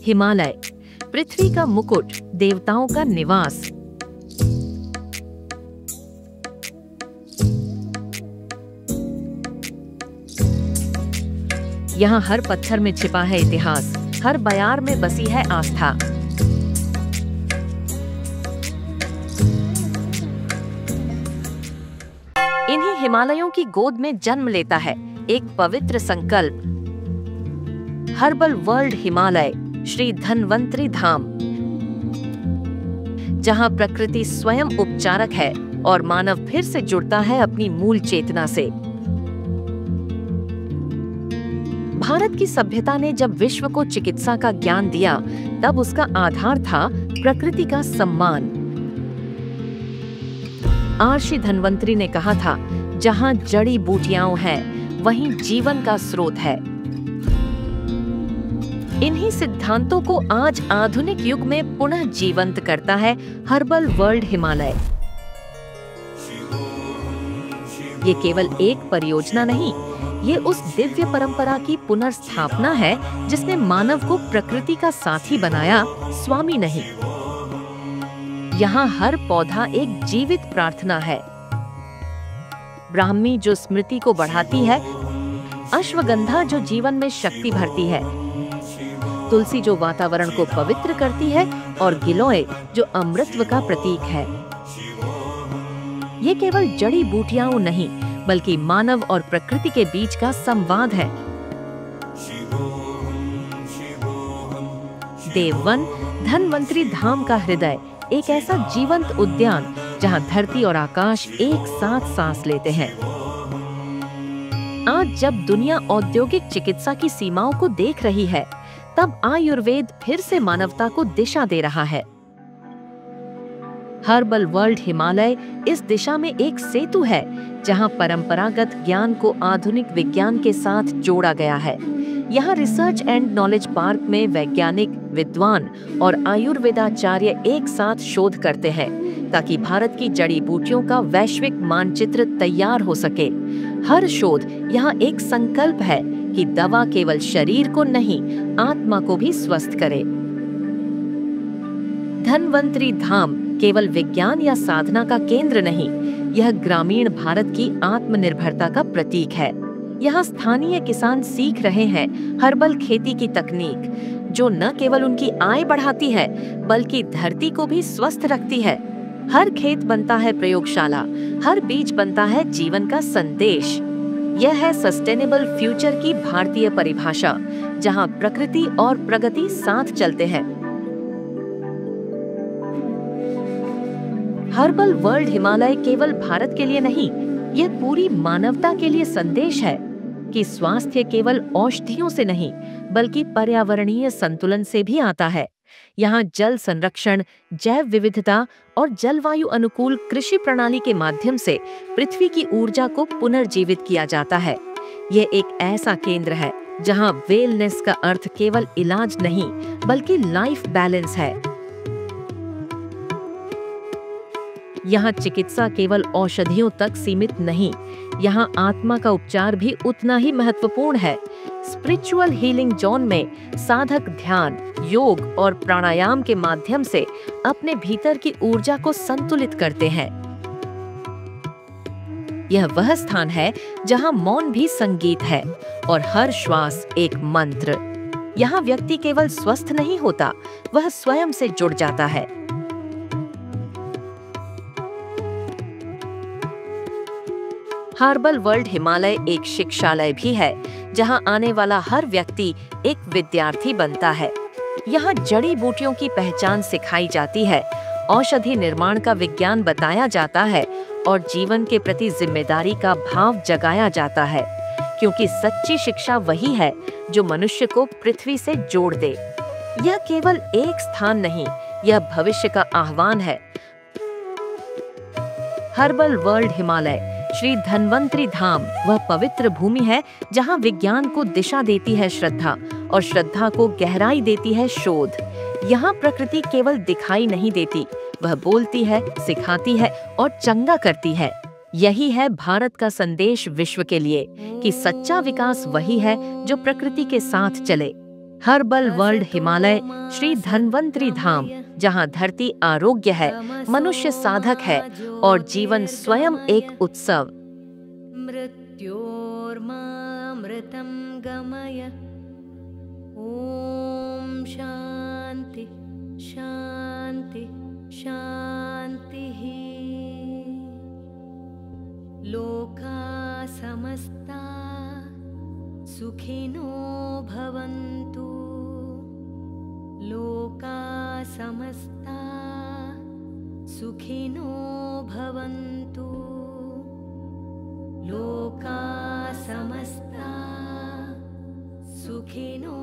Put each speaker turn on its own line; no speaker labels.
हिमालय, पृथ्वी का मुकुट, देवताओं का निवास। यहाँ हर पत्थर में छिपा है इतिहास, हर बयार में बसी है आस्था। इन्हीं हिमालयों की गोद में जन्म लेता है एक पवित्र संकल्प, हर्बल वर्ल्ड हिमालय, श्री धन्वंतरी धाम, जहां प्रकृति स्वयं उपचारक है और मानव फिर से जुड़ता है अपनी मूल चेतना से। भारत की सभ्यता ने जब विश्व को चिकित्सा का ज्ञान दिया, तब उसका आधार था प्रकृति का सम्मान। महर्षि धन्वंतरी ने कहा था, जहां जड़ी बूटियां हैं, वहीं जीवन का स्रोत है। इन्हीं सिद्धांतों को आज आधुनिक युग में पुनः जीवंत करता है हर्बल वर्ल्ड हिमालय। ये केवल एक परियोजना नहीं, ये उस दिव्य परंपरा की पुनर्स्थापना है जिसने मानव को प्रकृति का साथी बनाया, स्वामी नहीं। यहाँ हर पौधा एक जीवित प्रार्थना है, ब्राह्मी जो स्मृति को बढ़ाती है, अश्वगंधा जो जीवन में शक्ति भरती है, तुलसी जो वातावरण को पवित्र करती है और गिलोय जो अमृतत्व का प्रतीक है। ये केवल जड़ी बूटियां नहीं, बल्कि मानव और प्रकृति के बीच का संवाद है। देववन, धन्वंतरी धाम का हृदय, एक ऐसा जीवंत उद्यान जहां धरती और आकाश एक साथ सांस लेते हैं। आज जब दुनिया औद्योगिक चिकित्सा की सीमाओं को देख रही है, तब आयुर्वेद फिर से मानवता को दिशा दे रहा है। हर्बल वर्ल्ड हिमालय इस दिशा में एक सेतु है, जहां परंपरागत ज्ञान को आधुनिक विज्ञान के साथ जोड़ा गया है। यहाँ रिसर्च एंड नॉलेज पार्क में वैज्ञानिक, विद्वान और आयुर्वेदाचार्य एक साथ शोध करते हैं, ताकि भारत की जड़ी बूटियों का वैश्विक मानचित्र तैयार हो सके। हर शोध यहाँ एक संकल्प है कि दवा केवल शरीर को नहीं, आत्मा को भी स्वस्थ करे। धन्वंतरी धाम केवल विज्ञान या साधना का केंद्र नहीं, यह ग्रामीण भारत की आत्मनिर्भरता का प्रतीक है। यहाँ स्थानीय किसान सीख रहे हैं हर्बल खेती की तकनीक, जो न केवल उनकी आय बढ़ाती है, बल्कि धरती को भी स्वस्थ रखती है। हर खेत बनता है प्रयोगशाला, हर बीज बनता है जीवन का संदेश। यह है सस्टेनेबल फ्यूचर की भारतीय परिभाषा, जहाँ प्रकृति और प्रगति साथ चलते हैं। हर्बल वर्ल्ड हिमालय केवल भारत के लिए नहीं, यह पूरी मानवता के लिए संदेश है कि स्वास्थ्य केवल औषधियों से नहीं, बल्कि पर्यावरणीय संतुलन से भी आता है। यहाँ जल संरक्षण, जैव विविधता और जलवायु अनुकूल कृषि प्रणाली के माध्यम से पृथ्वी की ऊर्जा को पुनर्जीवित किया जाता है। यह एक ऐसा केंद्र है जहाँ वेलनेस का अर्थ केवल इलाज नहीं, बल्कि लाइफ बैलेंस है। यहाँ चिकित्सा केवल औषधियों तक सीमित नहीं, यहाँ आत्मा का उपचार भी उतना ही महत्वपूर्ण है। स्पिरिचुअल हीलिंग जोन में साधक ध्यान, योग और प्राणायाम के माध्यम से अपने भीतर की ऊर्जा को संतुलित करते हैं। यह वह स्थान है जहाँ मौन भी संगीत है और हर श्वास एक मंत्र। यहाँ व्यक्ति केवल स्वस्थ नहीं होता, वह स्वयं से जुड़ जाता है। हर्बल वर्ल्ड हिमालय एक शिक्षालय भी है, जहां आने वाला हर व्यक्ति एक विद्यार्थी बनता है। यहाँ जड़ी बूटियों की पहचान सिखाई जाती है, औषधि निर्माण का विज्ञान बताया जाता है और जीवन के प्रति जिम्मेदारी का भाव जगाया जाता है, क्योंकि सच्ची शिक्षा वही है जो मनुष्य को पृथ्वी से जोड़ दे। यह केवल एक स्थान नहीं, यह भविष्य का आह्वान है। हर्बल वर्ल्ड हिमालय, श्री धन्वंतरी धाम, वह पवित्र भूमि है जहां विज्ञान को दिशा देती है श्रद्धा और श्रद्धा को गहराई देती है शोध। यहाँ प्रकृति केवल दिखाई नहीं देती, वह बोलती है, सिखाती है और चंगा करती है। यही है भारत का संदेश विश्व के लिए कि सच्चा विकास वही है जो प्रकृति के साथ चले। हर्बल वर्ल्ड हिमालय श्री धन्वंतरी धाम, जहां धरती आरोग्य है, मनुष्य साधक है और जीवन स्वयं एक उत्सव।
मृत्योर्मामृतं गमय। ओम शांति शांति शांतिः। लोका समस्ता सुखिनो भवन्तु। लोका समस्ता सुखिनो भवन्तु। लोका समस्ता सुखिनो